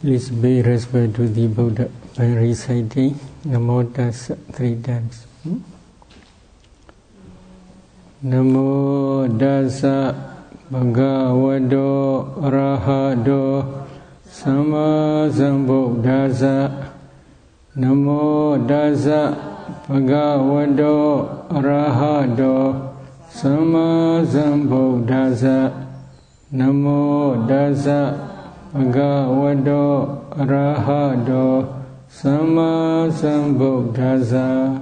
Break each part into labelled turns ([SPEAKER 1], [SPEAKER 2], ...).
[SPEAKER 1] Please pay respect to the Buddha by reciting Ñāṇadassana 3 times. Ñāṇadassana Bhagavato Arahato Samma Sambuddhassa. Ñāṇadassana Bhagavato Arahato Samma Sambuddhassa. Ñāṇadassana Bhagavato Arahato Samma Sambuddhassa.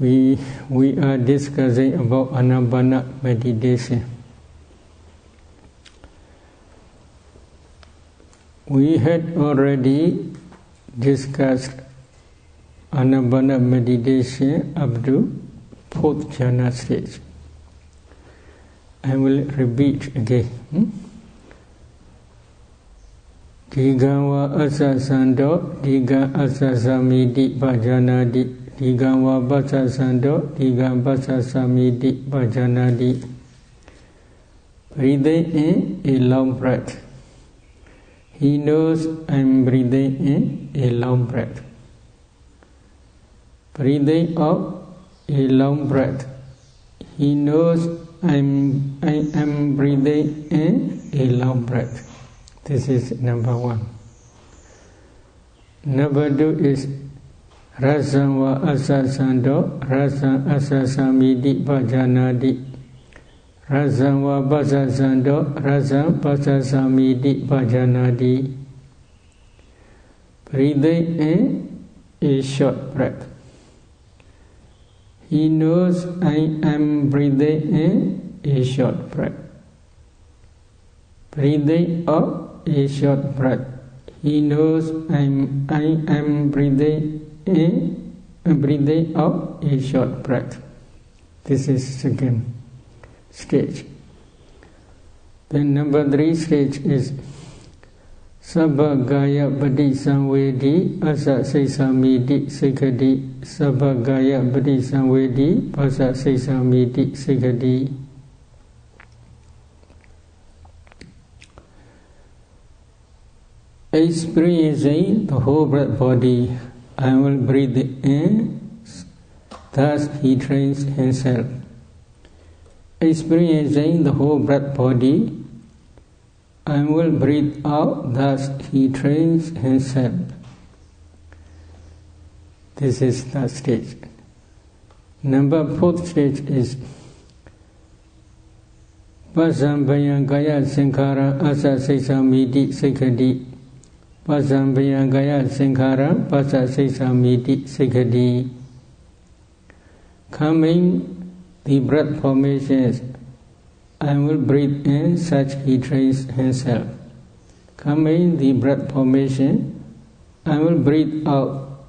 [SPEAKER 1] We are discussing about Anapana meditation. We had already discussed Anapana meditation up to 4th jhana stage. I will repeat again. Digāva asasando, diga asasamiti bhajanadi. Digāva pasasando, diga pasasamiti bhajanadi. Breathing in a long breath. He knows I'm breathing in a long breath. Breathing out a long breath. He knows I am breathing in a long breath. This is number 1. Number 2 is Rasam va asasando, rasam asasamiti bhajanadi. Rasam va pasasando, rasam pasasamiti bhajanadi. Breathing in a short breath. He knows I am breathing in a short breath. Breathing out a short breath. He knows I am breathing in and breathing out a short breath. This is second stage. Then number 3 stage is Sabbagaya Padisamvedi Asa Seisamiti Sikkati. Sabbagaya Padisamvedi Asa Seisamiti Sikkati. Experiencing the whole breath body, I will breathe in, thus he trains himself. Experiencing the whole breath body, I will breathe out, thus he trains himself. This is the stage. Number 4th stage is Pasambayangaya Sankhara Asa Seisamiti Sikkati. Pasambayangaya Sankhara Asa Seisamiti Sikkati. Coming the breath formations, I will breathe in, such he trains himself. Coming the breath formation, I will breathe out,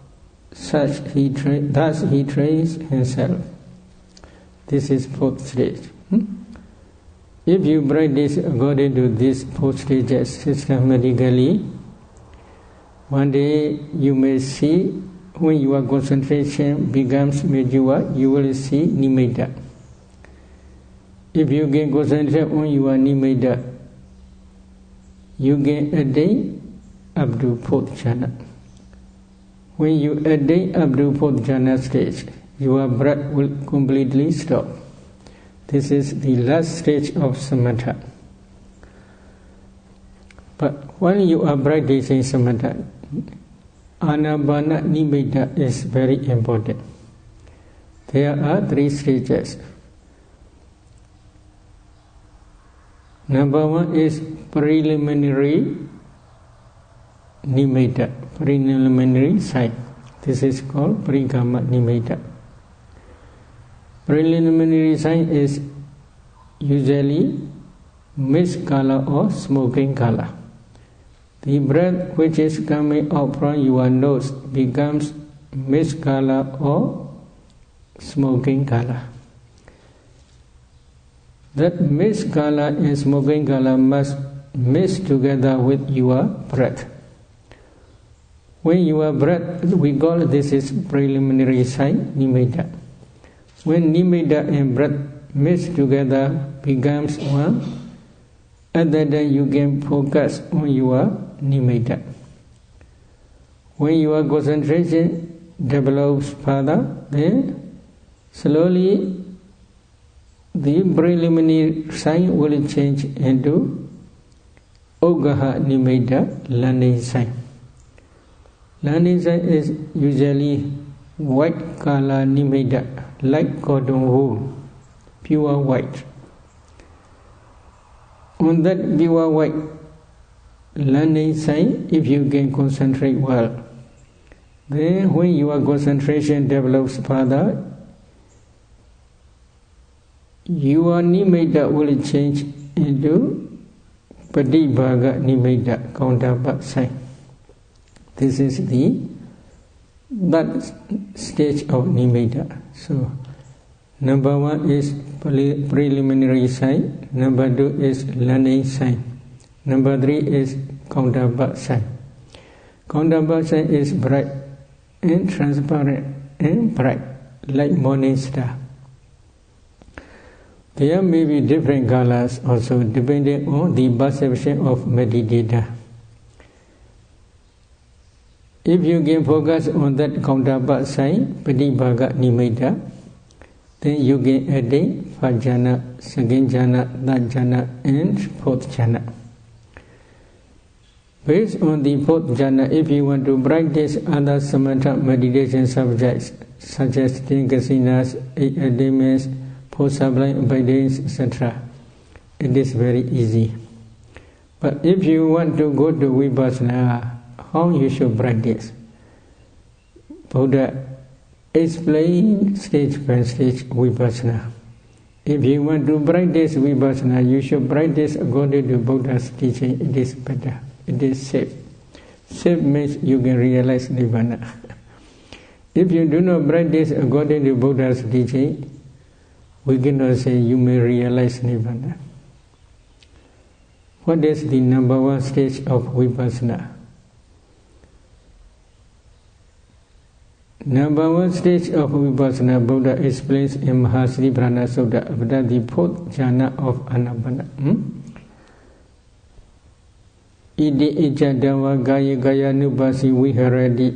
[SPEAKER 1] thus he trains himself. This is 4th stage. If you practice according to these 4 stages systematically, one day you may see, when your concentration becomes mature, you will see nimitta. If you can concentrate on your nimitta, you can attain up to 4th jhana. When you attain up to 4th jhana stage, your breath will completely stop. This is the last stage of samatha. But when you are practicing samatha, Anapana nimitta is very important. There are 3 stages. Number 1 is preliminary nimitta, preliminary sign. This is called Parikama nimitta. Preliminary sign is usually mist color or smoking color. The breath which is coming out from your nose becomes mist color or smoking color. That mist color and smoking color must mix together with your breath. When your breath, we call this is preliminary sign, nimitta. When nimitta and breath mix together becomes one, At that time you can focus on your nimitta. When your concentration develops further, then slowly the preliminary sign will change into Agga nimitta, landing sign. Landing sign is usually white color nimitta, like cotton wool, pure white. On that pure white landing sign, if you can concentrate well, then when your concentration develops further, your nimitta will change into Pratibhaga nimitta, counterpart sign. This is that stage of nimitta. So, number 1 is preliminary sign, number 2 is landing sign, number 3 is counterpart sign. Counterpart sign is bright and transparent and bright, like morning star. There may be different colors also depending on the perception of meditator. If you can focus on that counterpart sign, Pratibhaga nimitta, then you can attain first jhana, second jhana, third jhana, and fourth jhana. Based on the fourth jhana, if you want to practice other samatha meditation subjects such as 10 kasinas, 8 attainments, 4 sublime abidings, etc., it is very easy. But if you want to go to Vipassanā, how you should practice? Buddha explain stage by stage Vipassanā. If you want to practice Vipassanā, you should practice according to Buddha's teaching. It is better. It is safe. Safe means you can realize Nibbana. If you do not practice according to Buddha's teaching, we cannot say you may realize Nibbana. What is the number 1 stage of Vipassanā? Number 1 stage of Vipassanā, Buddha explains in Maha Sutta about the 4th jhana of Anapanna. Iti ijadawa gaya gaya nubasi viharadi,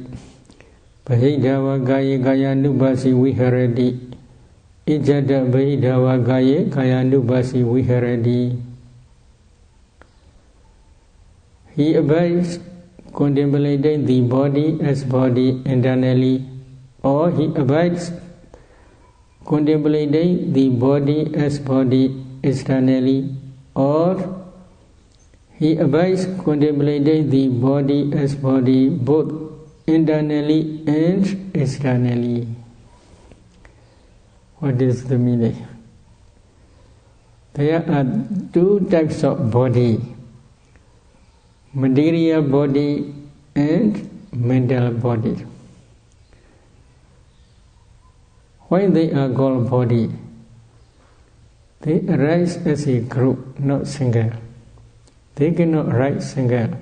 [SPEAKER 1] bahidawa gaya gaya nubasi viharadi, ijada bahidawa gaya gaya nubasi viharadi. He abides contemplating the body as body internally, or he abides contemplating the body as body externally, or he abides contemplating the body as body both internally and externally. What is the meaning? There are 2 types of body: material body and mental body. Why they are called body? They arise as a group, not single. They cannot arise single.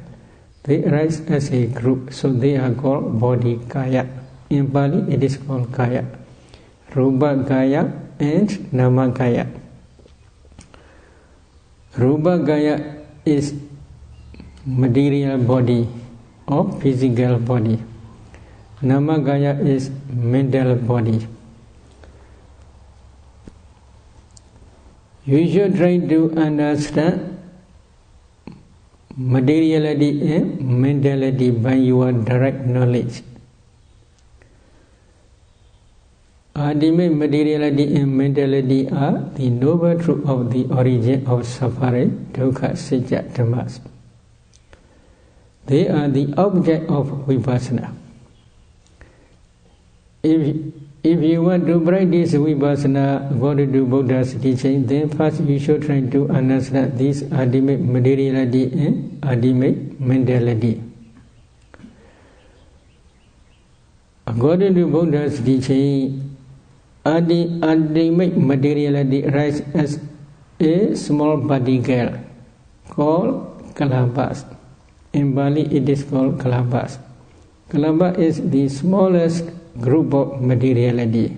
[SPEAKER 1] They arise as a group, so they are called body kaya. In Pali it is called kaya. Rupa kaya and nama kaya. Rupa kaya is material body or physical body. Nama kaya is mental body. You should try to understand materiality and mentality by your direct knowledge. Ultimate materiality and mentality are the noble truth of the origin of suffering, dukkha, sacca, dhammas. They are the object of Vipassanā. If you want to practice Vipassanā according to Buddha's teaching, then first you should try to understand this ultimate materiality and ultimate mentality. According to Buddha's teaching, ultimate materiality arises as a small particle called kalabas. In Bali it is called kalabas. Kalabas is the smallest group of materiality.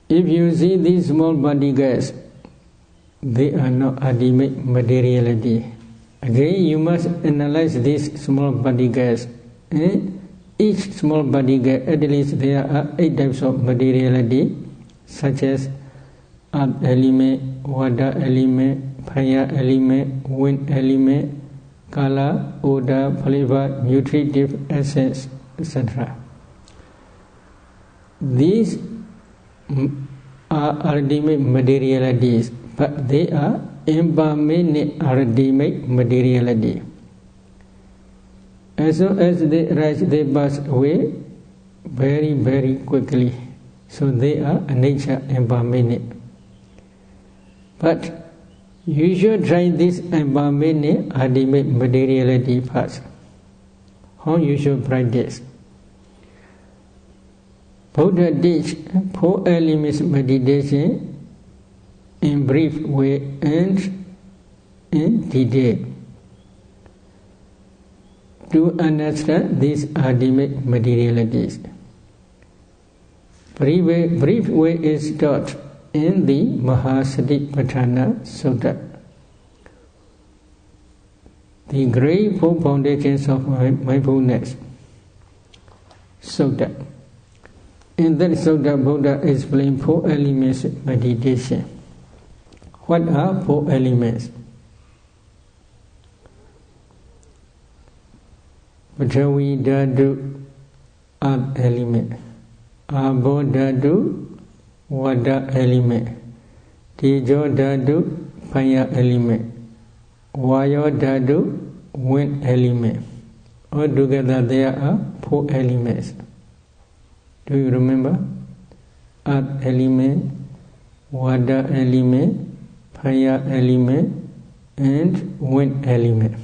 [SPEAKER 1] If you see these small body gas, they are not ultimate materiality. Again, you must analyze this small body gas. Each small body gas, at least there are 8 types of materiality, such as earth element, water element, fire element, wind element, color, odor, flavor, nutritive essence, etc. These are ultimate materialities, but they are impermanent ultimate materiality. As soon as they rise, they pass away very, very quickly. So they are a nature impermanent. But you should try this impermanent ultimate materiality first. How you should practice? Buddha teach 4 elements meditation in brief way and in detail to understand these ultimate materialities. Brief way is taught in the Maha Sutta, the great 4 foundations of mindfulness Sutta. In that Sutta, Buddha explained 4 elements meditation. What are 4 elements? Pඨavi dhatu, earth element. Abo dhatu, water element. Tejo dhatu, fire element. Vayo dhatu, wind element. Altogether there are 4 elements. Do you remember? Earth element, water element, fire element, and wind element.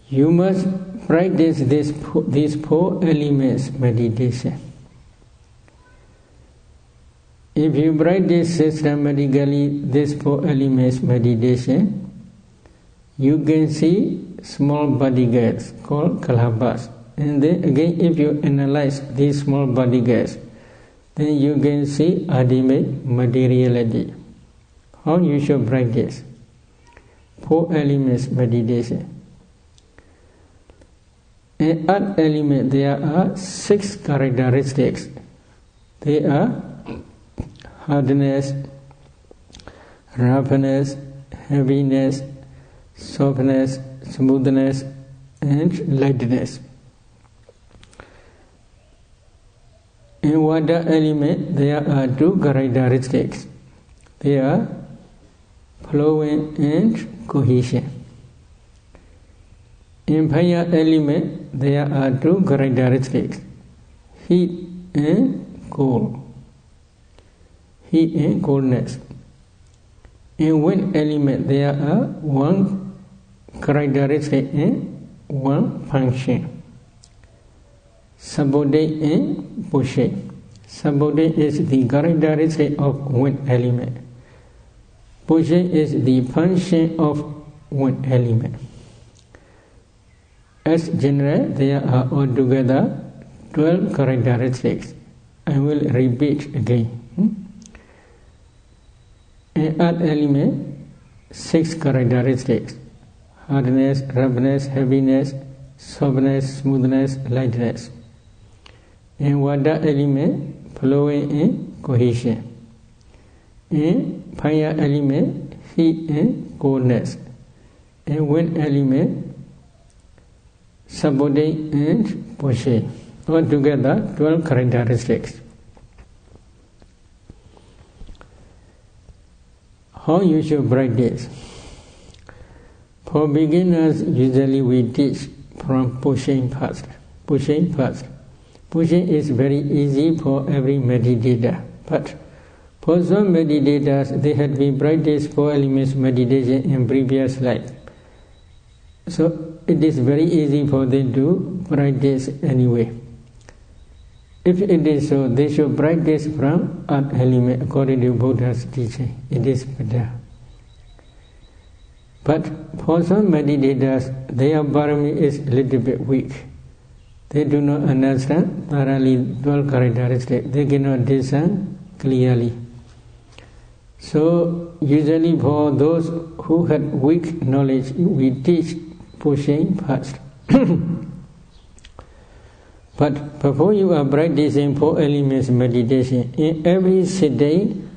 [SPEAKER 1] You must practice these 4 elements meditation. If you practice systematically these 4 elements meditation, you can see small body gas called kalabhas. And then again, if you analyze these small body gas, then you can see ultimate materiality. How you should practice? 4 elements meditation. In earth element, there are 6 characteristics. They are hardness, roughness, heaviness, softness, smoothness, and lightness. In water element, there are 2 characteristics. They are flowing and cohesion. In fire element, there are 2 characteristics: heat and cold. Heat and coldness. In wind element, there are 1 characteristic and 1 function: subordinate and pushing. Subordinate is the characteristic of wind element. Pushing is the function of wind element. As general, there are altogether 12 characteristics. I will repeat again. In earth element, 6 characteristics: hardness, roughness, heaviness, softness, smoothness, lightness. In water element, flowing and cohesion. In fire element, heat and coldness. In wind element, subordinate and pushing. Altogether 12 characteristics. How you should practice? For beginners, usually we teach from pushing first. Pushing first. Pushing is very easy for every meditator. But for some meditators, they had been practiced 4 elements meditation in previous life. So it is very easy for them to practice anyway. If it is so, they should practice from earth element according to Buddha's teaching. It is better. But for some meditators, their parami is a little bit weak. They do not understand thoroughly 12 characteristics. They cannot discern clearly. So, usually for those who had weak knowledge, we teach pushing first. But before you are practicing 4 elements meditation, in every sitting,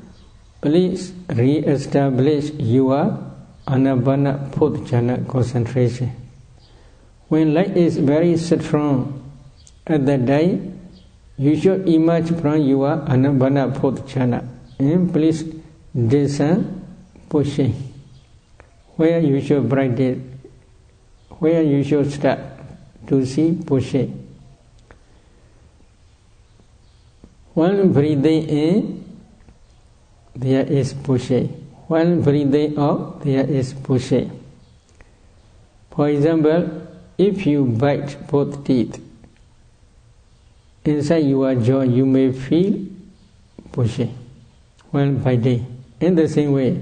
[SPEAKER 1] please re-establish your Ānapanasati concentration. When light is very strong at that time, you should emerge from your Ānapanasati and please discern pushing. Where you should practice, where you should start to see pushing. While breathing in, there is pushing. While breathing out, there is pushing. For example, if you bite both teeth, inside your jaw you may feel pushing while biting. In the same way,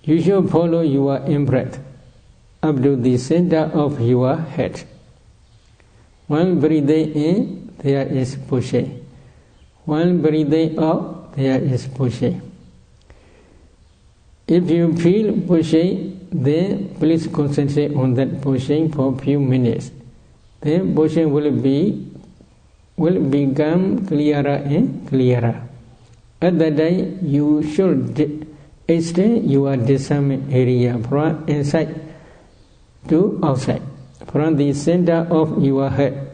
[SPEAKER 1] you should follow your in-breath up to the center of your head. While breathing in, there is pushing. While breathing out, there is pushing. If you feel pushing, then please concentrate on that pushing for a few minutes. Then pushing will become clearer and clearer. At that time, you should extend your discernment area from inside to outside, from the center of your head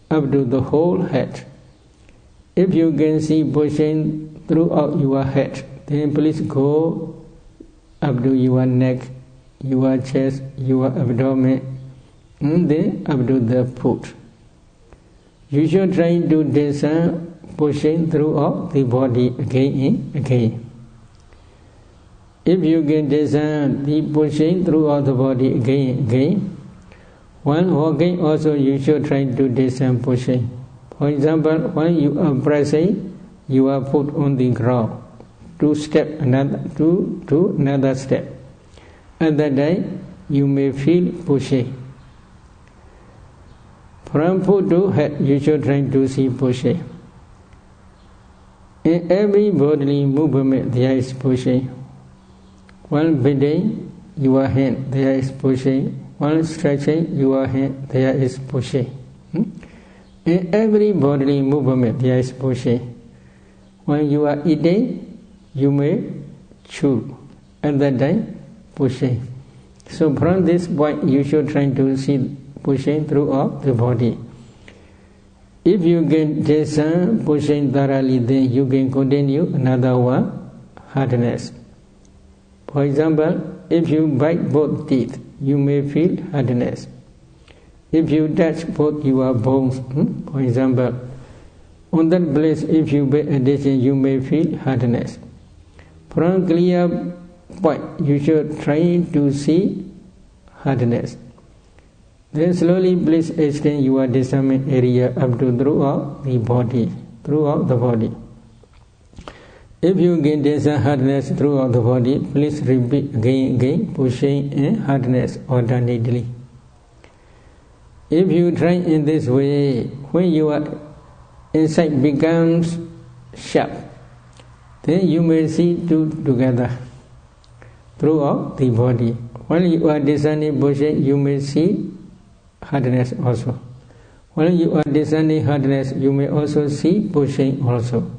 [SPEAKER 1] up to the whole head. If you can see pushing throughout your head, then please go up to your neck, your chest, your abdomen, and then up to the foot. You should try to discern pushing throughout the body again and again. If you can discern the pushing throughout the body again and again, while walking also you should try to discern pushing. For example, when you are pressing your foot on the ground to another step, at that time you may feel pushing. From foot to head you should try to see pushing. In every bodily movement there is pushing. While bending your hand there is pushing. While stretching your hand there is pushing. In every bodily movement there is pushing. When you are eating, you may chew. At that time, pushing. So from this point, you should try to see pushing throughout the body. If you can discern pushing thoroughly, then you can continue another one, hardness. For example, if you bite both teeth, you may feel hardness. If you touch both your bones, for example, on that place, if you pay attention, you may feel hardness. From clear point, you should try to see hardness. Then slowly please extend your discernment area up to throughout the body. If you can discern hardness throughout the body, please repeat again, pushing and hardness alternately. If you try in this way, when your insight becomes sharp, then you may see two together throughout the body. When you are discerning pushing, you may see hardness also. When you are discerning hardness, you may also see pushing also.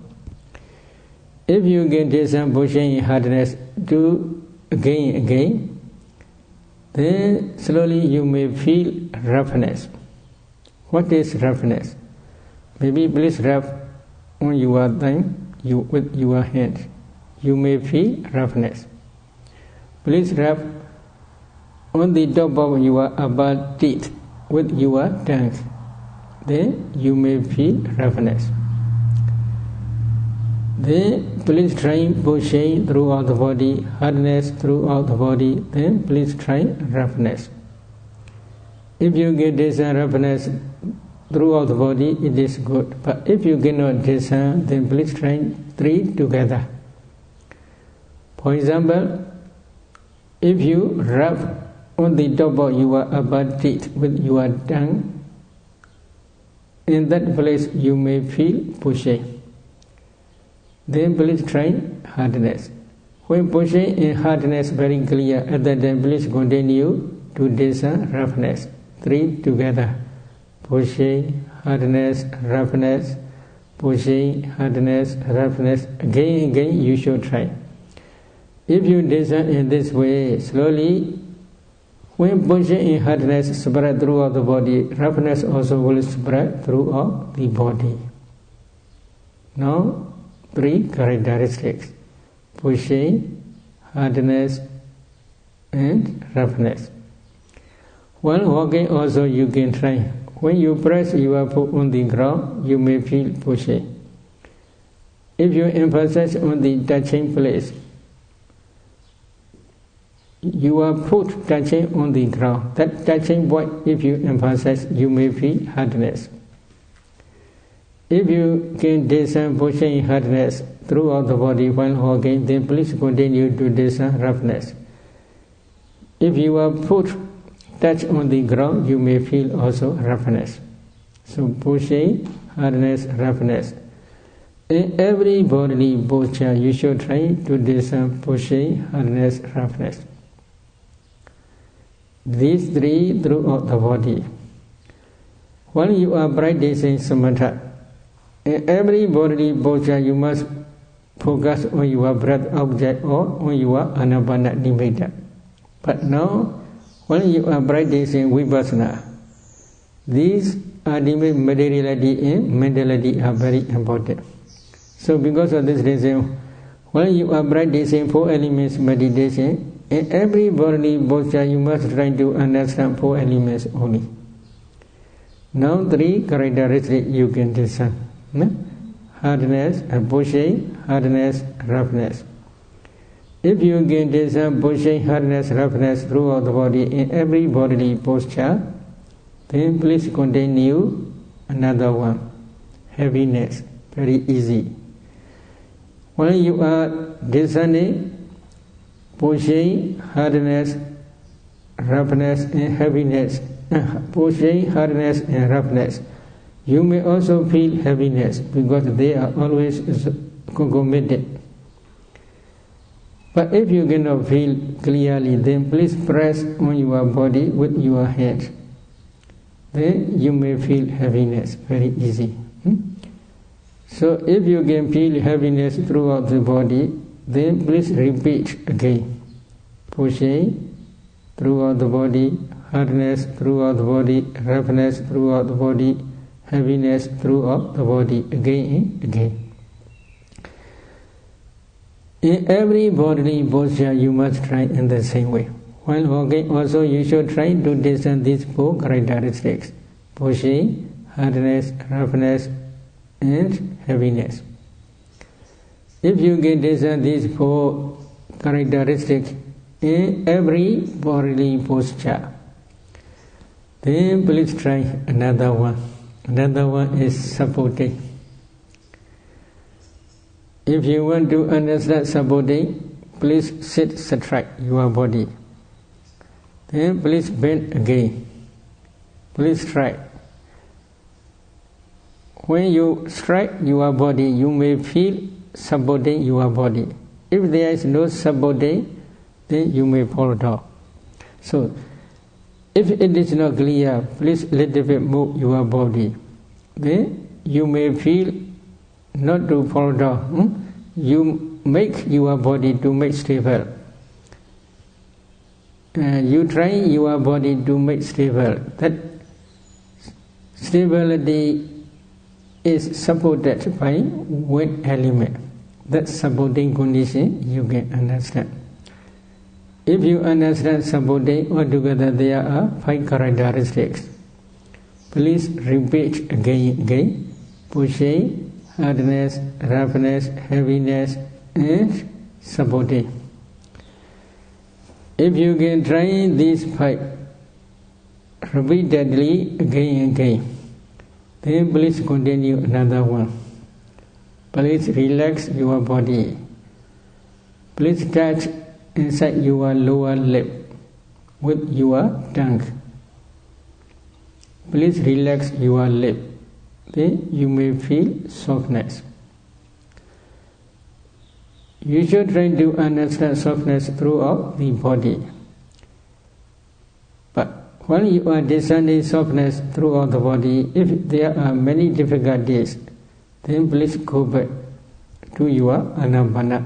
[SPEAKER 1] If you can discern pushing and hardness, do again, then slowly you may feel roughness. What is roughness? Maybe please rub on your thumb with your hand. You may feel roughness. Please rub on the top of your upper teeth with your tongue. Then you may feel roughness. Then please try pushing throughout the body, hardness throughout the body, then please try roughness. If you get discern roughness throughout the body, it is good. But if you cannot discern, then please try three together. For example, if you rub on the top of your upper teeth with your tongue. In that place you may feel pushing. Then please try hardness. When pushing in hardness very clear, at that time please continue to descend roughness. 3 together. Pushing, hardness, roughness. Pushing, hardness, roughness. Again and again you should try. If you descend in this way slowly, when pushing in hardness spread throughout the body, roughness also will spread throughout the body. Now 3 characteristics: pushing, hardness, and roughness. While walking also you can try. When you press your foot on the ground, you may feel pushing. If you emphasize on the touching place, your foot touching on the ground, that touching point, if you emphasize, you may feel hardness. If you can descend pushing hardness throughout the body while walking, then please continue to descend roughness. If your foot touch on the ground, you may feel also roughness. So pushing, hardness, roughness. In every bodily posture, you should try to descend pushing, hardness, roughness. These 3 throughout the body. While you are practicing samatha, in every bodily posture you must focus on your breath object or on your anapana nimitta. But now, when you are practicing Vipassanā, these ultimate materiality and mentality are very important. So because of this reason, when you are practicing 4 elements meditation, in every bodily posture you must try to understand 4 elements only. Now 3 characteristics you can discern. Hardness, pushing, hardness, roughness. If you can discern pushing, hardness, roughness throughout the body in every bodily posture, then please continue another one. Heaviness, very easy. When you are discerning pushing, hardness, roughness and heaviness, pushing, hardness and roughness, you may also feel heaviness because they are always concomitant. But if you cannot feel clearly, then please press on your body with your hands. Then you may feel heaviness very easy. So if you can feel heaviness throughout the body, then please repeat again. Pushing throughout the body, hardness throughout the body, roughness throughout the body, heaviness throughout the body, again and again. In every bodily posture you must try in the same way. While walking also you should try to discern these 4 characteristics: pushing, hardness, roughness and heaviness. If you can discern these 4 characteristics in every bodily posture, then please try another one. Another one is supporting. If you want to understand supporting, please sit straight your body. Then please bend again. Please try. When you strike your body, you may feel supporting your body. If there is no supporting, then you may fall down. So, if it is not clear, please little bit move your body. Then you may feel not to fall down. You make your body to make stable. You train your body to make stable. That stability is supported by one element. That supporting condition you can understand. If you understand supporting altogether, there are 5 characteristics. Please repeat again. Pushing, hardness, roughness, heaviness and supporting. If you can try these 5 repeatedly again and again, then please continue another one. Please relax your body. Please touch inside your lower lip. with your tongue. Please relax your lip. Then you may feel softness. You should try to understand softness throughout the body. But while you are discerning softness throughout the body, if there are many difficulties, then please go back to your anapana.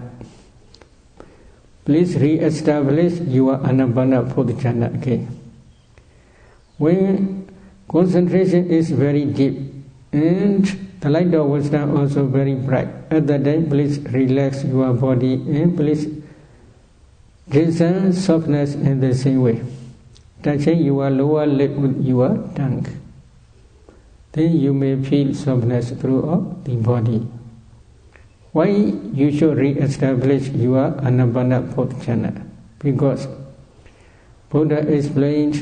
[SPEAKER 1] Please re-establish your anapana bodhicana again. When concentration is very deep and the light of wisdom also very bright, at that time please relax your body and please discern softness in the same way. Touching your lower lip with your tongue. Then you may feel softness throughout the body. Why you should re-establish your anapana bodhicana? Because Buddha explained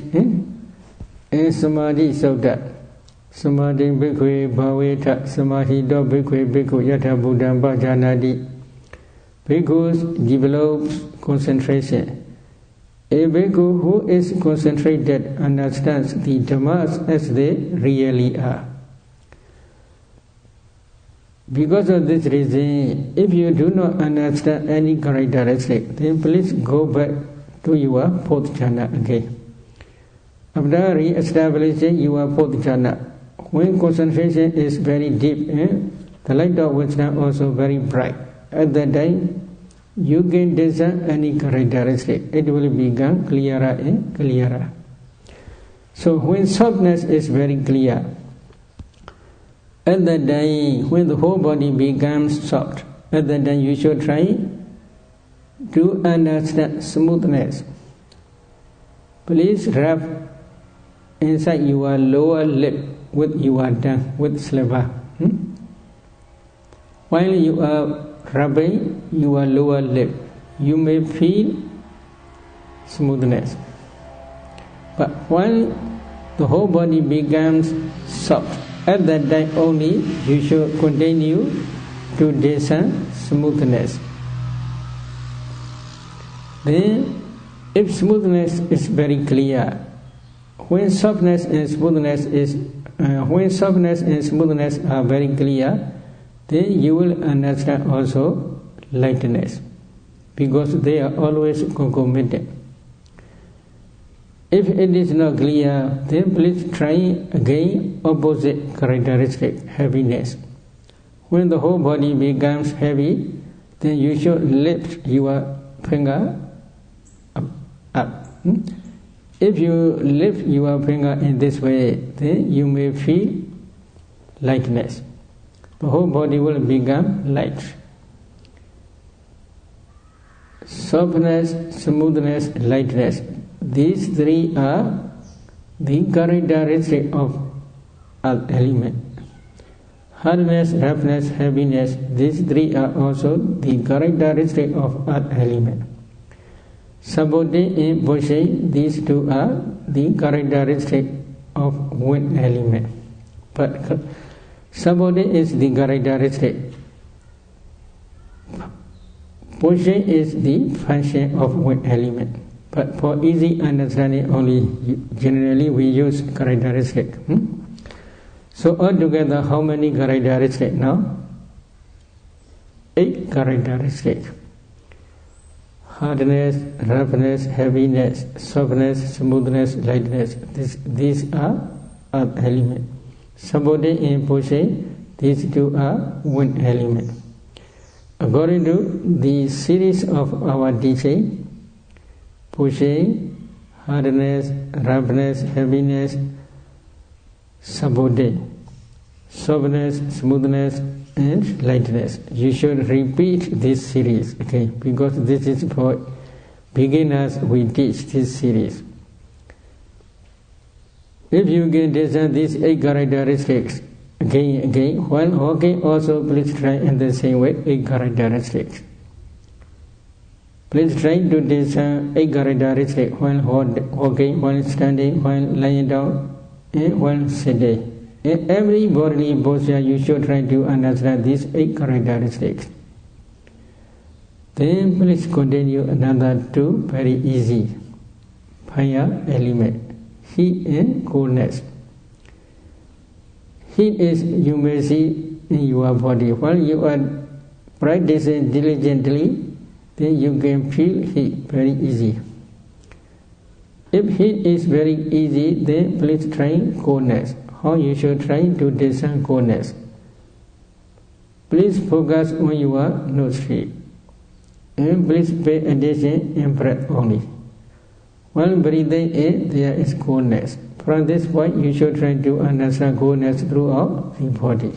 [SPEAKER 1] in Samadhi Sutta, Samadhi bhikkhu bhaveta samahito bhikkhu bhikkhu yatha buddham bhajanati. Bhikkhus develops concentration. A bhikkhu who is concentrated understands the dhammas as they really are. Because of this reason, if you do not understand any characteristic, then please go back to your bodhicana again. After re-establishing your bodhicana, when concentration is very deep and the light of wisdom also very bright, at that time you can discern any characteristic. It will become clearer and clearer. So when softness is very clear, at that time when the whole body becomes soft, at that time you should try to understand smoothness. Please rub inside your lower lip with your tongue, with saliva. While you are rubbing your lower lip, you may feel smoothness. But when the whole body becomes soft, at that time only you should continue to discern smoothness. Then, if smoothness is very clear, when softness and smoothness are very clear, then you will understand also lightness, because they are always concomitant. If it is not clear, then please try again opposite characteristic, heaviness. When the whole body becomes heavy, then you should lift your finger up. If you lift your finger in this way, then you may feel lightness. The whole body will become light. Softness, smoothness, lightness. These three are the characteristics of earth element. Hardness, roughness, heaviness. These three are also the characteristics of earth element. Sabbodhi and Boshe, these two are the characteristic of wind element. But Sabbodhi is the characteristic. Boshe is the function of wind element. But for easy understanding only, generally we use characteristic. So altogether, how many characteristics now? 8 characteristics. Hardness, roughness, heaviness, softness, smoothness, lightness. These are earth element. Sabbodhi and Boshe, these two are wind element. According to the series of our teaching, Boshe, hardness, roughness, heaviness, Sabbodhi, softness, smoothness, and lightness. You should repeat this series, okay? Because this is for beginners. We teach this series. If you can discern these 8 characteristics again, while walking also please try in the same way 8 characteristics. Please try to discern 8 characteristics while walking, while standing, while lying down, and while sitting. In every bodily posture, you should try to understand these 8 characteristics. Then please continue another 2, very easy. fire element, heat and coolness. Heat is, you may see in your body. While you are practicing diligently, then you can feel heat very easy. If heat is very easy, then please try coolness. How you should try to discern coolness? Please focus on your nostril. And please pay attention in breath only. While breathing in, there is coolness. From this point, you should try to understand coolness throughout the body.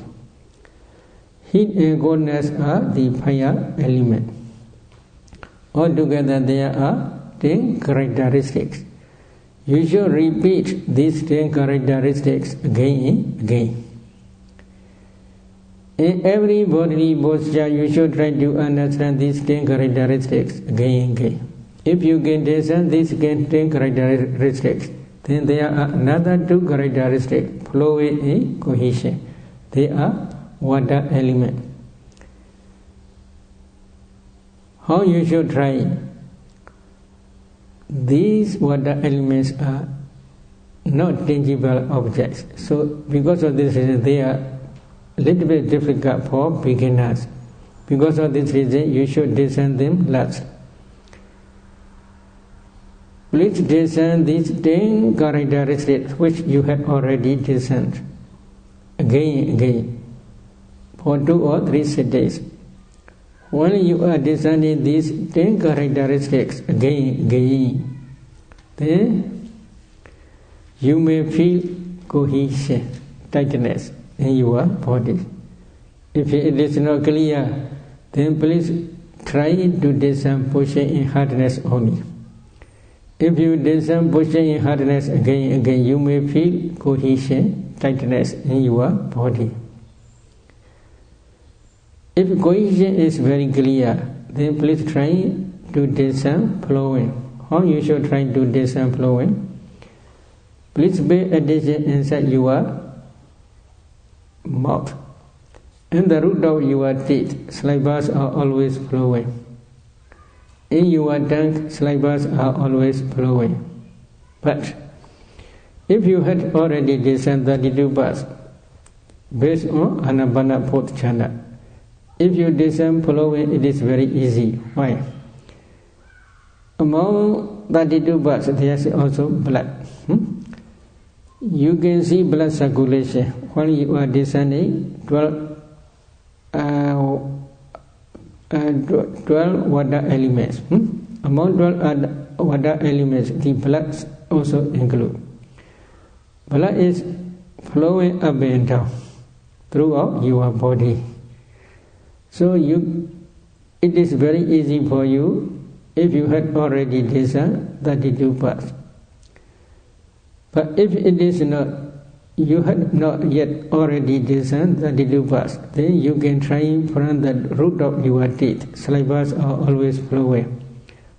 [SPEAKER 1] Heat and coolness are the fire element. Altogether, there are 10 characteristics. You should repeat these 10 characteristics again and again. In every bodily posture, you should try to understand these 10 characteristics again and again. If you can discern these 10 characteristics, then there are another 2 characteristics, flow and cohesion. They are water element. How you should try? These water elements are not tangible objects. So because of this reason, they are a little bit difficult for beginners. Because of this reason, you should discern them last. Please discern these 10 characteristics which you have already discerned again and again for 2 or 3 days. When you are discerning these 10 characteristics again and again, then you may feel cohesion, tightness in your body. If it is not clear, then please try to discern pushing in hardness only. If you discern pushing in hardness again and again, you may feel cohesion, tightness in your body. If cohesion is very clear, then please try to discern flowing. How you should try to discern flowing? Please pay attention inside your mouth. In the root of your teeth, salivas are always flowing. In your tongue, salivas are always flowing. But if you had already discerned 32 bars based on Anapana fourth chana, if you discern flowing, it is very easy. Why? Among 32 bars, there is also blood. You can see blood circulation when you are discerning 12 water elements. Among 12 water elements, the blood also include. Blood is flowing up and down throughout your body. So it is very easy for you if you had already discerned 32 parts. But if it is not, you had not yet already discerned 32 parts, then you can try from the root of your teeth. Salivas are always flowing.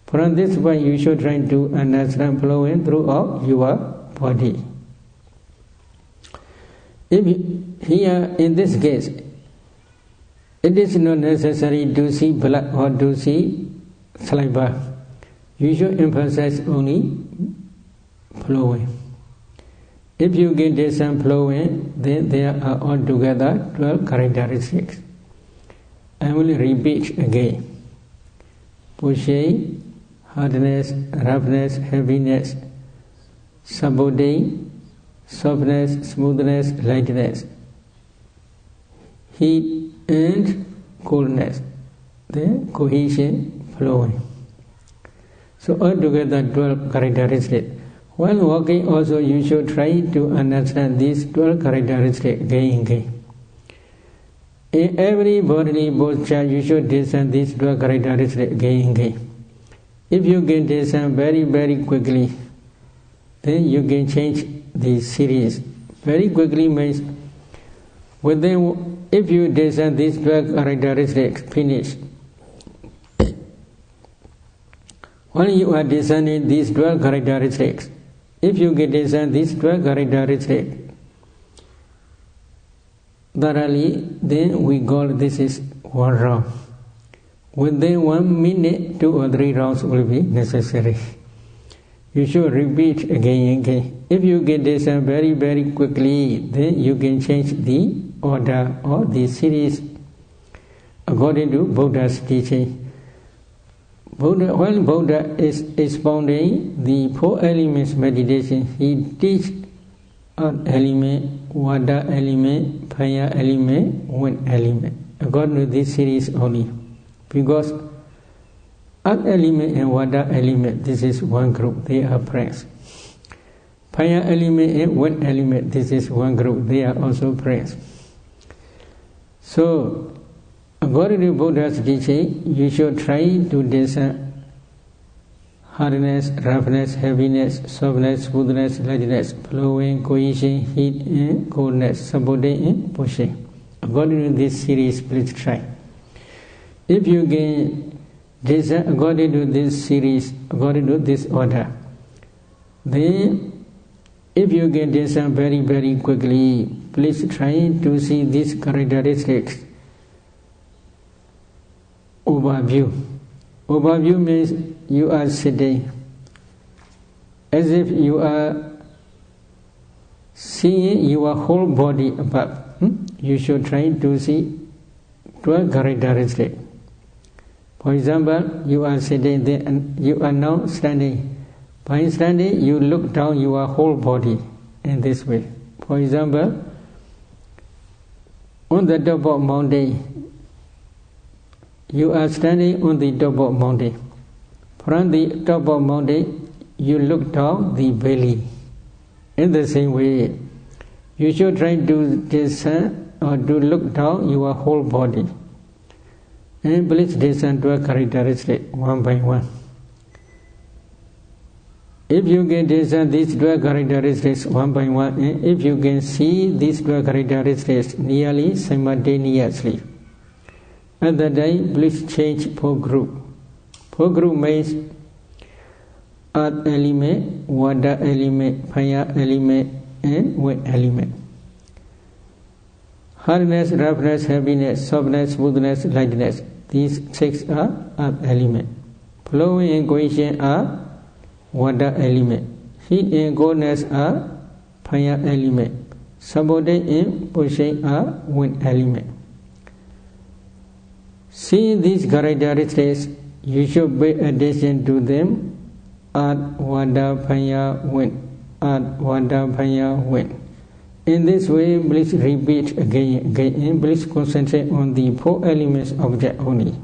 [SPEAKER 1] From this point, you should try to understand flowing throughout your body. If here, in this case, it is not necessary to see blood or to see saliva. You should emphasize only flowing. If you get discern flowing, then there are altogether 12 characteristics. I will repeat again. Pushing, hardness, roughness, heaviness, suboding, softness, smoothness, lightness, heat and coolness, then cohesion, flowing. So altogether 12 characteristics. While walking also, you should try to understand these 12 characteristics again and again. In every bodily posture, you should discern these 12 characteristics again and again. If you can discern very, very quickly, then you can change the series. Very quickly means if you discern these 12 characteristics, finish. When you are discerning these 12 characteristics, if you can discern these 12 characteristics thoroughly, then we call this is one round. Within 1 minute, 2 or 3 rounds will be necessary. You should repeat again and again. If you get this very, very quickly, then you can change the order or the series according to Buddha's teaching. When Buddha is expounding the 4 elements meditation, he teaches earth element, water element, fire element, wind element, according to this series only. Because earth element and water element, this is one group, they are friends. Fire element and wind element, this is one group, they are also friends. So, according to Buddha's teaching, you should try to discern hardness, roughness, heaviness, softness, smoothness, lightness, flowing, cohesion, heat and coldness, supporting and pushing. According to this series, please try. If you can discern according to this series, according to this order, then if you can discern very, very quickly, please try to see these characteristics. Overview. Overview means you are sitting as if you are seeing your whole body above. You should try to see 12 characteristics. For example, you are sitting there and you are now standing. By standing, you look down your whole body in this way. For example, on the top of mountain, you are standing on the top of mountain. From the top of mountain, you look down the valley. In the same way, you should try to discern or to look down your whole body. And please discern 12 characteristics one by one. If you can discern these 12 characteristics one by one, and if you can see these 12 characteristics nearly simultaneously, at that time, please change 4 group. 4 group means earth element, water element, fire element, and wind element. Hardness, roughness, heaviness, softness, smoothness, lightness. These 6 are earth element. Flowing and cohesion are water element. Heat and coldness are fire element. Supporting and pushing are wind element. Seeing these characteristics, you should pay attention to them. Earth, water, fire, wind. Earth, water, fire, wind. In this way, please repeat again and again, and please concentrate on the 4 elements object only.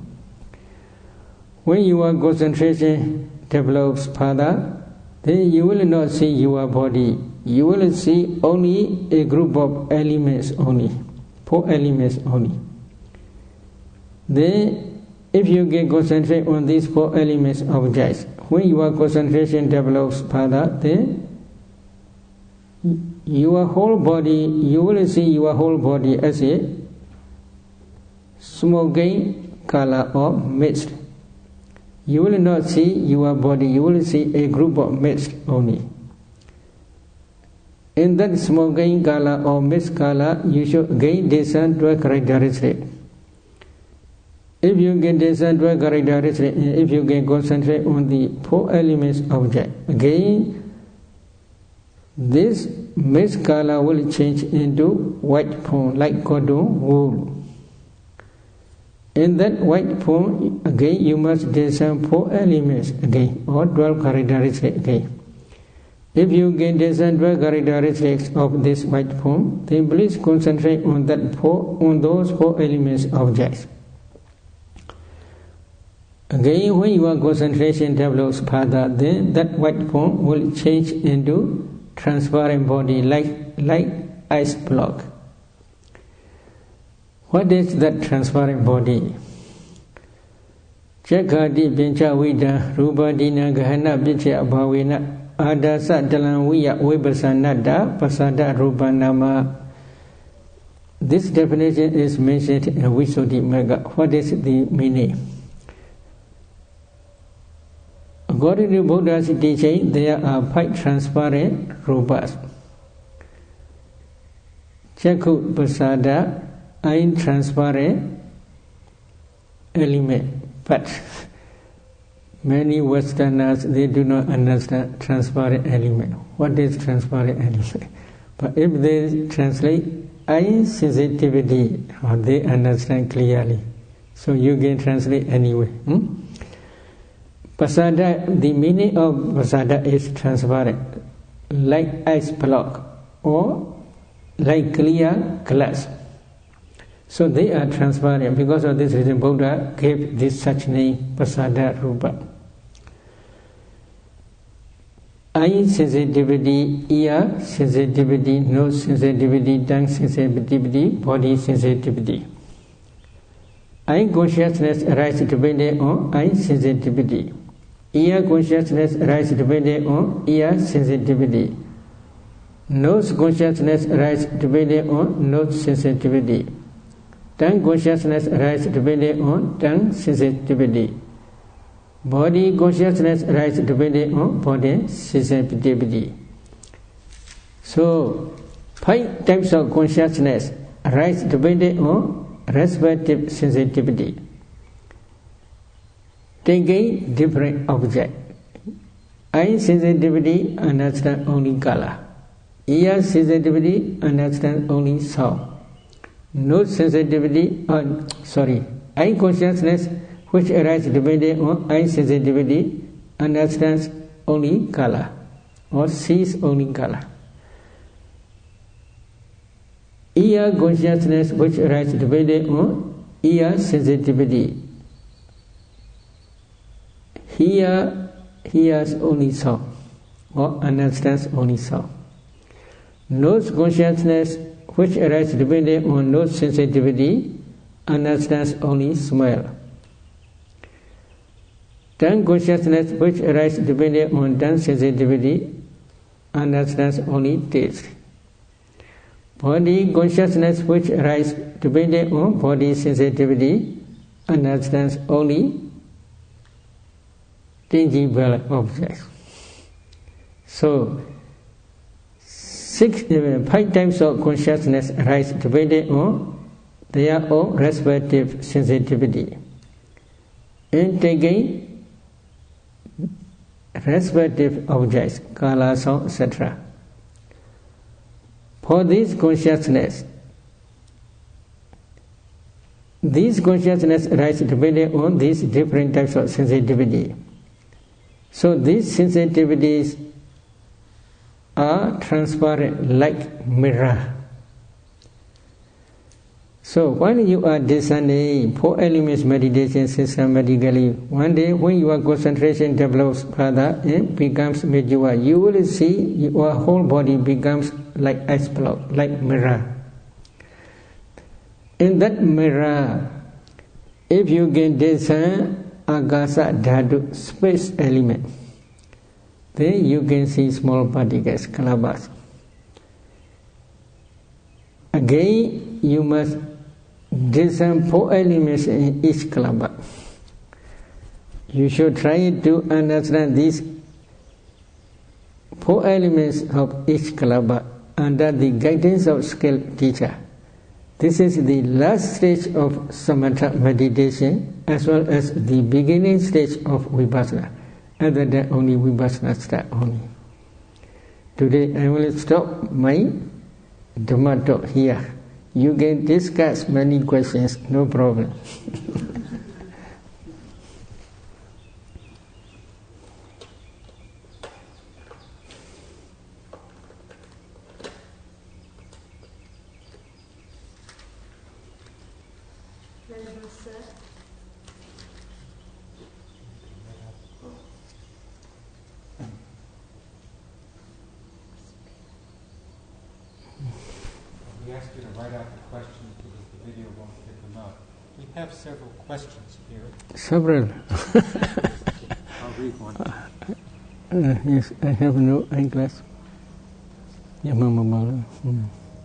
[SPEAKER 1] When your concentration develops further, then you will not see your body. You will see only a group of elements only, 4 elements only. Then, if you can concentrate on these 4 elements objects, when your concentration develops further, then your whole body, you will see your whole body as a smoking color of mist. You will not see your body, you will see a group of mist only. In that smoking color or mist color, you should again discern 12 characteristics. If you can discern 12 characteristics, if you can concentrate on the 4 elements object, again, this mist color will change into white foam, like cotton wool. In that white foam, again, you must discern 4 elements again, or 12 characteristics again. If you can discern 12 characteristics of this white foam, then please concentrate on those 4 elements objects. Again, when your concentration develops further, then that white foam will change into transparent body, like ice block. What is that transparent body? Chakati pincha vida rubadina gahana pincha bhavena adasa dalanviya Vipassanā pasada rupanama. This definition is mentioned in Visuddhimagga. What is the meaning? According to Buddha's teaching, there are 5 transparent rupas. Chakku pasada, eye transparent element, but Many Westerners, they do not understand transparent element. What is transparent element? But if they translate eye sensitivity, they understand clearly. So you can translate anyway. Pasada, the meaning of pasada is transparent, like ice block or like clear glass. So they are transparent. Because of this reason, Buddha gave this such name, pasada rupa. Eye sensitivity, ear sensitivity, nose sensitivity, tongue sensitivity, body sensitivity. Eye consciousness arises depending on eye sensitivity. Ear consciousness arises depending on ear sensitivity. Nose consciousness arises depending on nose sensitivity. Tongue consciousness arises depending on tongue sensitivity. Body consciousness arises depending on body sensitivity. So, 5 types of consciousness arise depending on respective sensitivity. Taking different object. Eye sensitivity understand only color. Ear sensitivity understand only sound. Nose sensitivity, eye consciousness, which arises depending on eye sensitivity, understands only color or sees only color. Ear consciousness, which arises depending on ear sensitivity, hears only sound or understands only sound. Nose consciousness, which arises depending on nose sensitivity, understands only smell. Tongue consciousness, which arises depending on tongue sensitivity, understands only taste. Body consciousness, which arises depending on body sensitivity, understands only tangible objects. So, 5 types of consciousness arise depending on their own respective sensitivity. In taking respective objects, color, sound, etc. For these consciousness arise depending on these different types of sensitivity. So these sensitivities are transparent like mirror. So when you are discerning 4 elements meditation systematically, one day when your concentration develops further and becomes mature, you will see your whole body becomes like ice block, like mirror. In that mirror, if you can discern Agga dhatu, space element, then you can see small particles, kalabas. Again, you must discern 4 elements in each kalaba. You should try to understand these 4 elements of each kalaba under the guidance of skilled teacher. This is the last stage of samatha meditation as well as the beginning stage of vipassana. Other than only vipassana start only. Today I will stop my Dhamma talk here. You can discuss many questions, no problem.
[SPEAKER 2] We ask you to write out the questions because the video won't pick them up. We have several questions here.
[SPEAKER 1] Several.
[SPEAKER 2] I'll read one.
[SPEAKER 1] Yes, I have no eyeglass.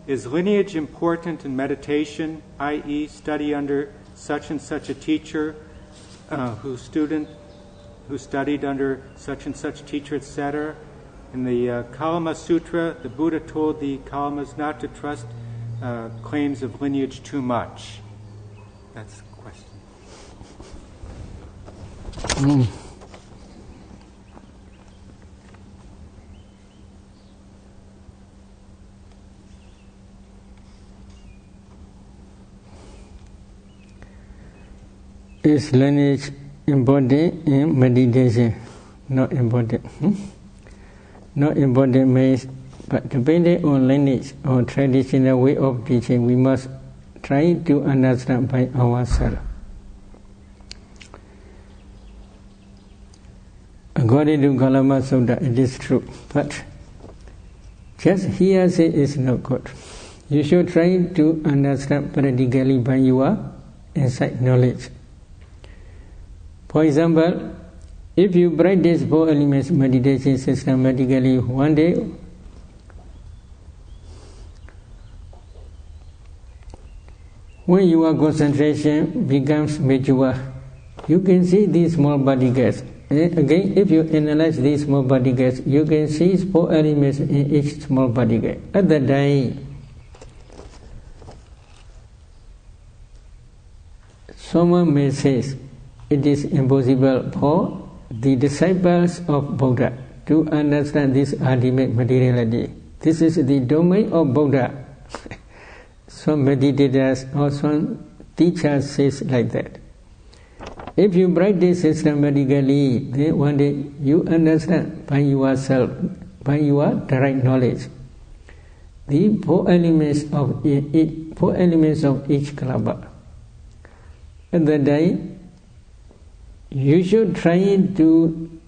[SPEAKER 2] Is lineage important in meditation, i.e. study under such and such a teacher, who studied under such and such teacher, etc.? In the Kalama Sutra, the Buddha told the Kalamas not to trust claims of lineage too much. That's the question.
[SPEAKER 1] is lineage important in meditation? Not important. Not important means, but depending on lineage or traditional way of teaching, we must try to understand by ourselves. According to Kalama Sutta, it is true, but just hearsay is not good. You should try to understand practically by your insight knowledge. For example, if you practice 4 elements meditation systematically one day, when your concentration becomes mature, you can see these small particles. And again, if you analyze these small particles, you can see 4 elements in each small particle. At that time, someone may say it is impossible for the disciples of Buddha to understand this ultimate materiality. This is the domain of Buddha. Some meditators or some teachers say like that. If you practice systematically, then one day you understand by yourself, by your direct knowledge, the 4 elements of each kalapa. At that time, you should try to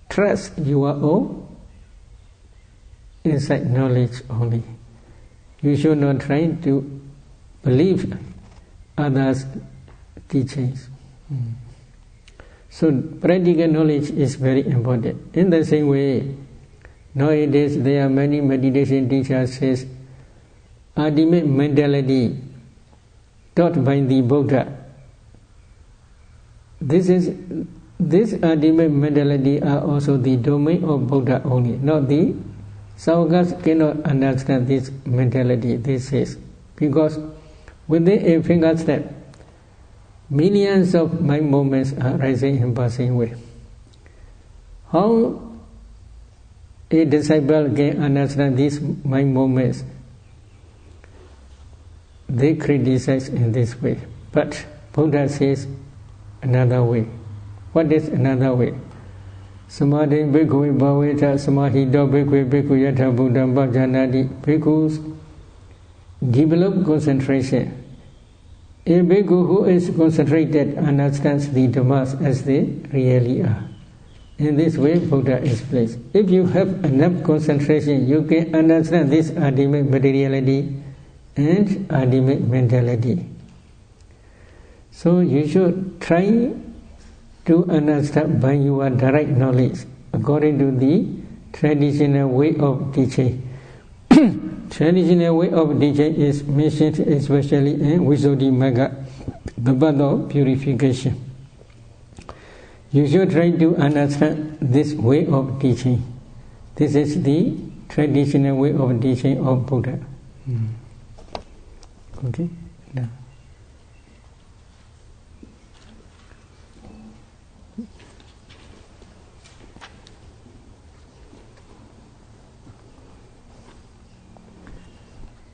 [SPEAKER 1] trust your own insight knowledge only. You should not try to believe others' teachings. So practical knowledge is very important. In the same way, nowadays there are many meditation teachers says ultimate mentality taught by the Buddha. This ultimate mentality are also the domain of Buddha only, not the Savakas cannot understand this mentality, this says, because within a finger step, millions of mind movements are rising and passing away. How a disciple can understand these mind movements? They criticize in this way, but Buddha says another way. What is another way? Samadhi bhikkhu bhaveta samahito bhikkhu bhikkhu yatha buddham bhajanati. Bhikkhus develop concentration. A bhikkhu who is concentrated understands the dhammas as they really are. In this way, Buddha explains. If you have enough concentration, you can understand this ultimate materiality and ultimate mentality. So you should try to understand by your direct knowledge according to the traditional way of teaching. Traditional way of teaching is mentioned especially in Visuddhimagga, the path of purification. You should try to understand this way of teaching. This is the traditional way of teaching of Buddha. Okay? Now.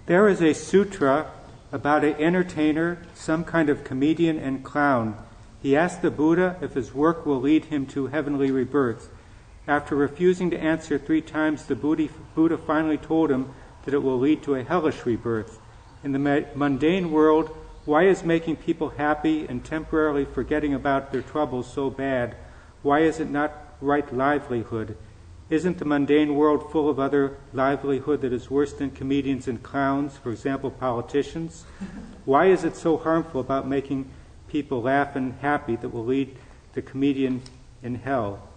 [SPEAKER 2] There is a sutra about an entertainer, some kind of comedian and clown. He asked the Buddha if his work will lead him to heavenly rebirth. After refusing to answer 3 times, the Buddha finally told him that it will lead to a hellish rebirth. In the mundane world, why is making people happy and temporarily forgetting about their troubles so bad? Why is it not right livelihood? Isn't the mundane world full of other livelihood that is worse than comedians and clowns, for example, politicians? Why is it so harmful about making people laugh and happy that will lead the comedian in hell?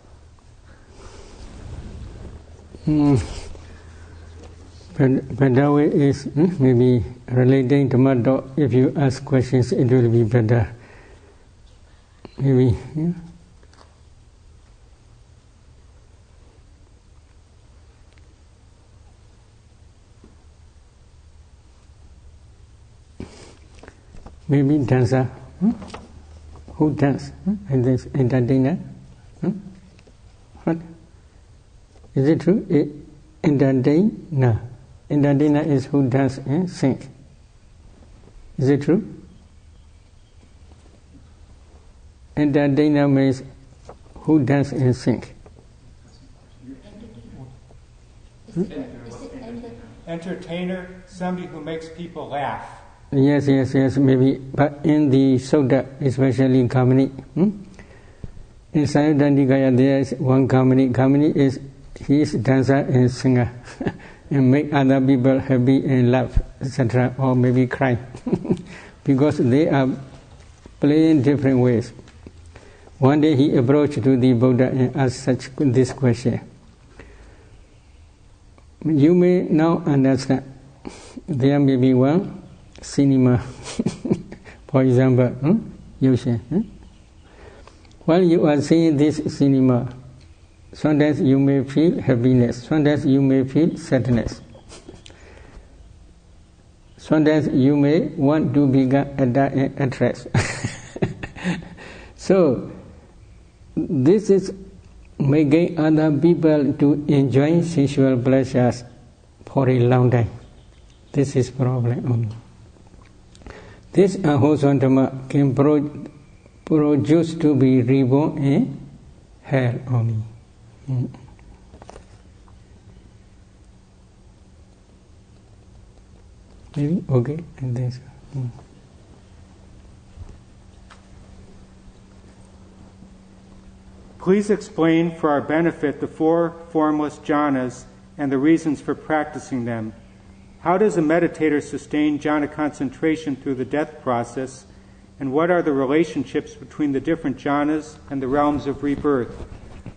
[SPEAKER 1] But that way is maybe relating to Maddo. If you ask questions, it will be better. Maybe. Yeah? Maybe dancer. Who dance? And this entertainer. What? Is it true? Entertainer. Entertainer is who dance and sing. Is it true? Entertainer means who dance and sing.
[SPEAKER 2] Entertainer, somebody who makes people laugh.
[SPEAKER 1] Yes, maybe. But in the Sutta, especially in Kamini, in Sayadaw there is one Kamini. Kamini is he is dancer and singer, and make other people happy and laugh, etc. Or maybe cry, because they are playing different ways. One day he approached to the Buddha and asked this question. You may now understand. There may be one cinema, for example, while you are seeing this cinema, sometimes you may feel happiness, sometimes you may feel sadness, sometimes you may want to become an actress. So, this is making other people to enjoy sexual pleasures for a long time. This is problem only. This unwholesome dhamma can produce to be reborn in hell only. Maybe? Okay, and then
[SPEAKER 2] Please explain for our benefit the four formless jhanas and the reasons for practicing them. How does a meditator sustain jhana concentration through the death process, and what are the relationships between the different jhanas and the realms of rebirth?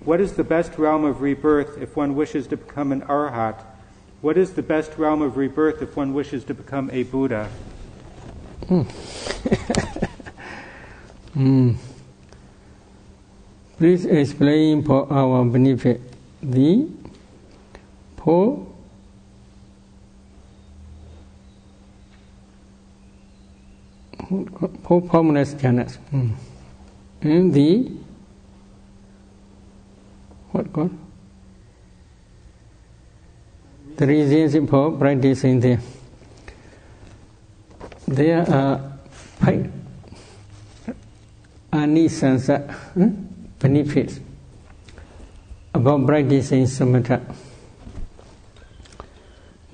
[SPEAKER 2] What is the best realm of rebirth if one wishes to become an arhat? What is the best realm of rebirth if one wishes to become a Buddha?
[SPEAKER 1] Please explain for our benefit the four formless jhanas and the the reasons for practicing them. There are 5 anisansa benefits about practicing samatha.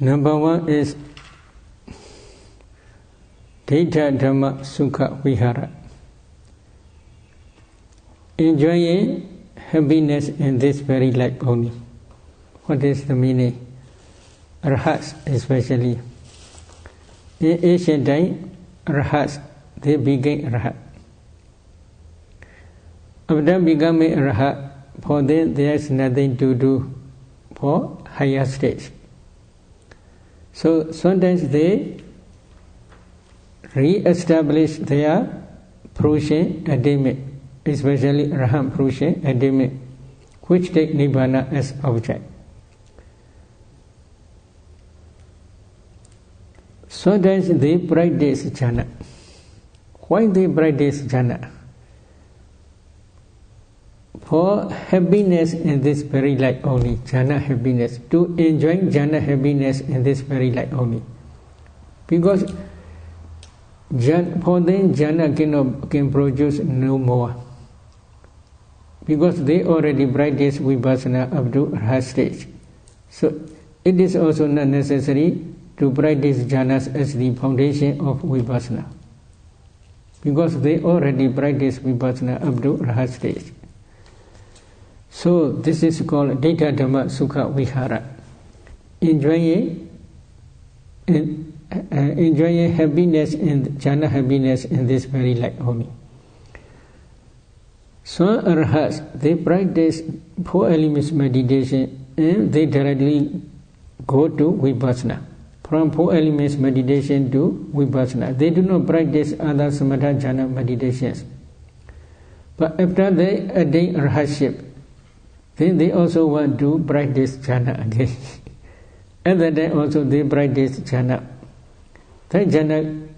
[SPEAKER 1] Number 1 is Dita Dhamma Sukha Vihara, enjoying happiness in this very life only. What is the meaning? Arhats especially. In ancient time, Arhats, they became Arhat. After becoming Arhat, for them there is nothing to do for higher stage. So sometimes they re-establish their Purusha attainment, especially Arhat Purusha attainment, which take Nibbana as object. Sometimes they practice jhana. Why they practice jhana? For happiness in this very life only, jhana happiness, to enjoy jhana happiness in this very life only. Because for them jhana can produce no more. Because they already practice Vipassanā up to Arhat stage. So it is also not necessary to practice jhanas as the foundation of Vipassanā. Because they already practice Vipassanā up to Arhat stage. So this is called Dita Dhamma Sukha Vihara. Enjoying happiness and jhana happiness in this very life only. Some arhats, they practice 4 elements meditation and they directly go to Vipassanā. From 4 elements meditation to Vipassanā. They do not practice other samatha jhana meditations. But after they attain arhatship, then they also want to practice jhana again. And then also they practice jhana. That jhana,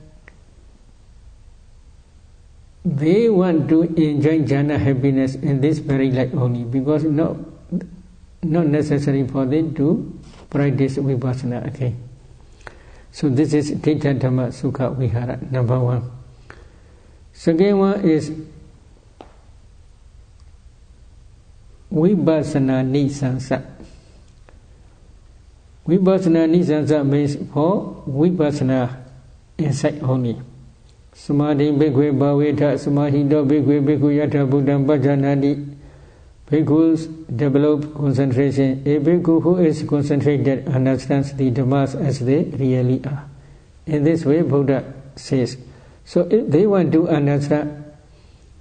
[SPEAKER 1] they want to enjoy jhana happiness in this very life only, because not necessary for them to practice Vipassanā again. So this is Dita Dhamma Sukha Vihara, number 1. Second one is Vipassanā nisansa. Vipassanā nisansa means for Vipassanā insight only. Samadhi bhikkhve bhaveta samahito bhikkhve bhikkhu yatha buddhaṃ bhajanati. Bhikkhus develop concentration. A bhikkhu who is concentrated understands the dhammas as they really are. In this way, Buddha says. So if they want to understand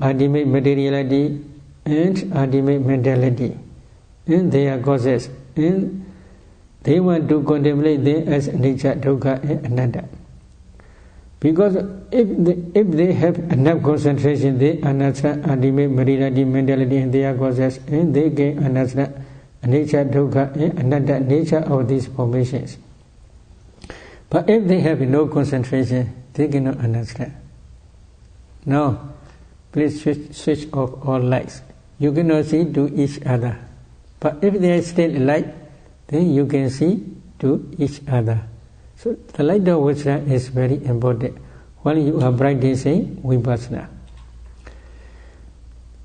[SPEAKER 1] ultimate materiality and ultimate mentality and their causes, and they want to contemplate them as nature, dukkha and anatta. Because if they have enough concentration, they understand ultimate materiality, mentality and their causes, and they can understand nature, dukkha and anatta, nature of these formations. But if they have no concentration, they cannot understand. Now, please switch off all lights. You cannot see to each other. But if there is still light, then you can see to each other. So the light of wisdom is very important while you are practicing Vipassanā.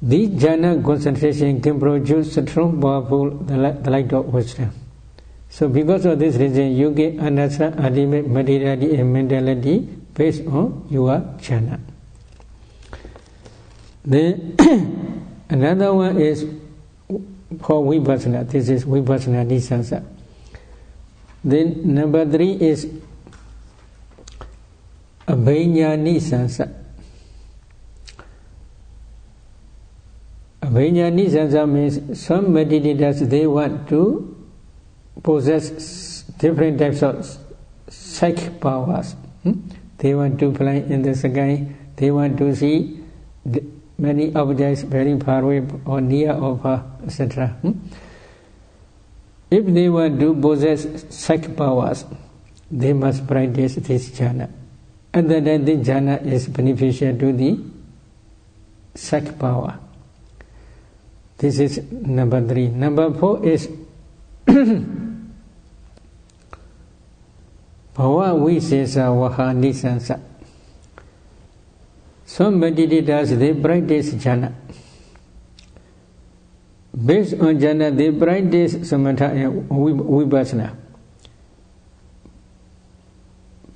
[SPEAKER 1] This jhana concentration can produce strong, powerful the light of wisdom. So because of this reason, you can understand ultimate materiality and mentality based on your jhana. Then another one is for Vipassanā. This is Vipassanā nisansa. Then number 3 is Abhiññā nisansa. Abhiññā nisansa means some meditators, they want to possess different types of psychic powers. They want to fly in the sky, they want to see many objects very far away or near or far, etc. If they want to possess psychic powers, they must practice this jhana. And then the jhana is beneficial to the psychic power. This is number 3. Number 4 is Bhava Visesa Vaha Nisansa. Some meditators, they practice jhana. Based on jhana, they practice samatha and Vipassanā.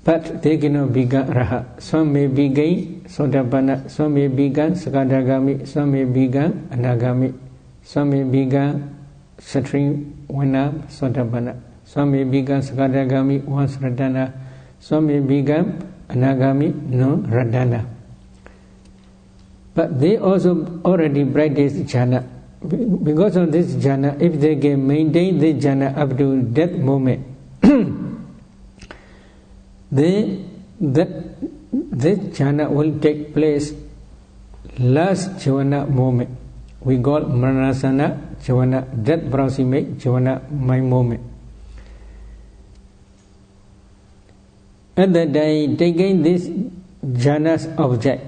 [SPEAKER 1] But they cannot become raha. Some may become sotapanna, some may become sakadagami, some may become anagami, some may become sattva sotapanna, some may become sakadagami once radhana, some may become anagami no radhana. But they also already practice jhana. Because of this jhana, if they can maintain this jhana up to that moment, then this jhana will take place last jhana moment. We call Manasana jhana, that proximate jhana my moment. At that day, taking this jhana's object,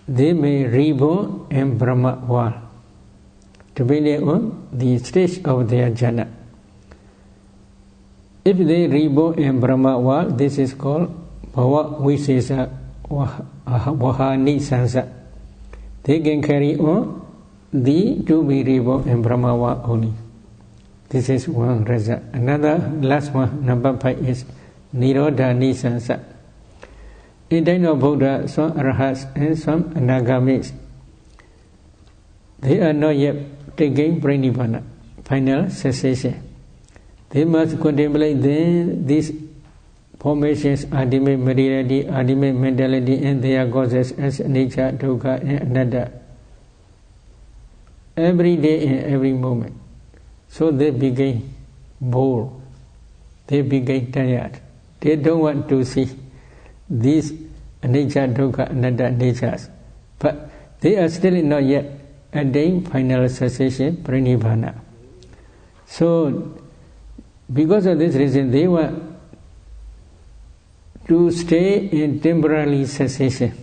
[SPEAKER 1] they may reborn in Brahma world, depending on the stage of their jhana. If they reborn in Brahma world, this is called Bhava Visesa Vaha Nisansa. They can carry on to be reborn in Brahma world only. This is one result. Another last one, number 5 is Nirodha Nisansa. In time of Buddha, some arahats and some anagamis, they are not yet taking pranipana, final cessation. They must contemplate then these formations, ultimate materiality, ultimate mentality, and their causes as nature, dukkha, and anatta, every day and every moment. So they became bored, they became tired. They don't want to see these nature, dukkha, anatta natures, but they are still not yet attained final cessation, pranipana. So, because of this reason, they want to stay in temporary cessation,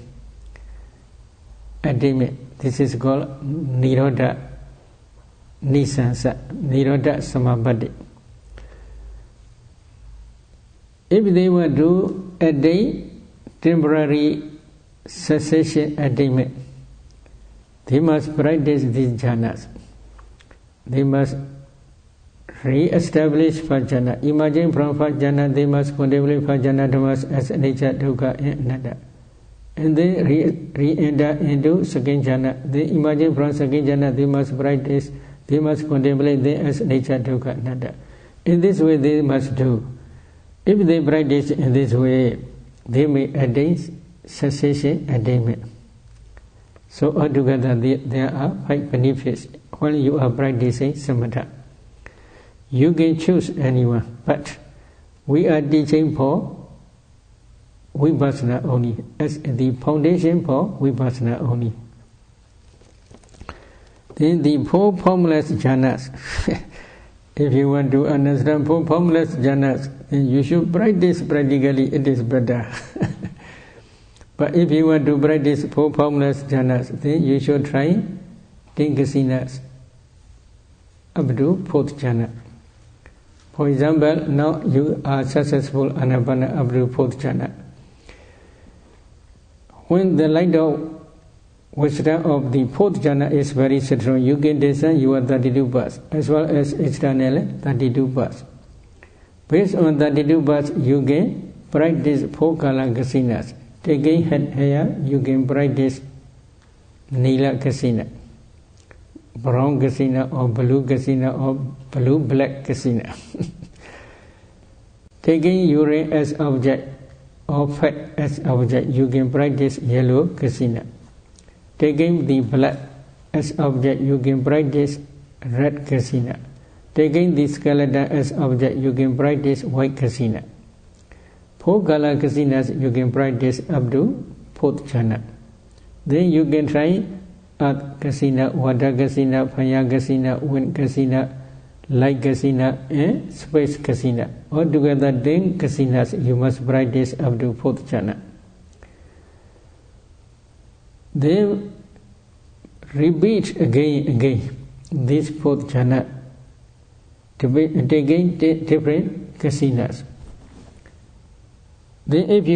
[SPEAKER 1] attainment. This is called Nirodha Nisansa, Nirodha Samabhati. If they want to attain temporary cessation attainment, they must practice these jhanas. they must re-establish first jhana. Emerging from first jhana, they must contemplate first jhana dhammas as anicca, dukkha, and anatta. And then re-enter into second jhana. Then emerging from second jhana, they must practice, they must contemplate them as anicca, dukkha, anatta. In this way they must do. If they practice in this way, they may attain cessation attainment. So altogether there are 5 benefits when you are practicing samatha. You can choose anyone, but we are teaching for Vipassanā only, as the foundation for Vipassanā only. Then the 4 formless jhanas. If you want to understand 4 formless jhanas, then you should practice practically, it is better. But if you want to practice 4 formless jhanas, then you should try 10 kasinas up to 4th jhana. For example, now you are successful anapana up to 4th jhana. When the light of wisdom of the 4th jhana is very strong, you can discern your 32 paths as well as external 32 paths. Based on 32 paths, you can practice 4 kala kasinas. Taking head hair, you can practice Nila kasina, brown kasina or blue kasina or blue black kasina. Taking urine as object or fat as object, you can practice yellow kasina. Taking the blood as object, you can practice red kasina. Taking the skeleton as object, you can practice white kasina. 4 kala kasinas you can practice up to 4th jhana. Then you can try earth kasina, water kasina, fire kasina, wind kasina, light kasina, and space kasina. Altogether 10 kasinas you must practice up to 4th jhana. Then repeat again this 4th jhana, taking different kasinas. Then if you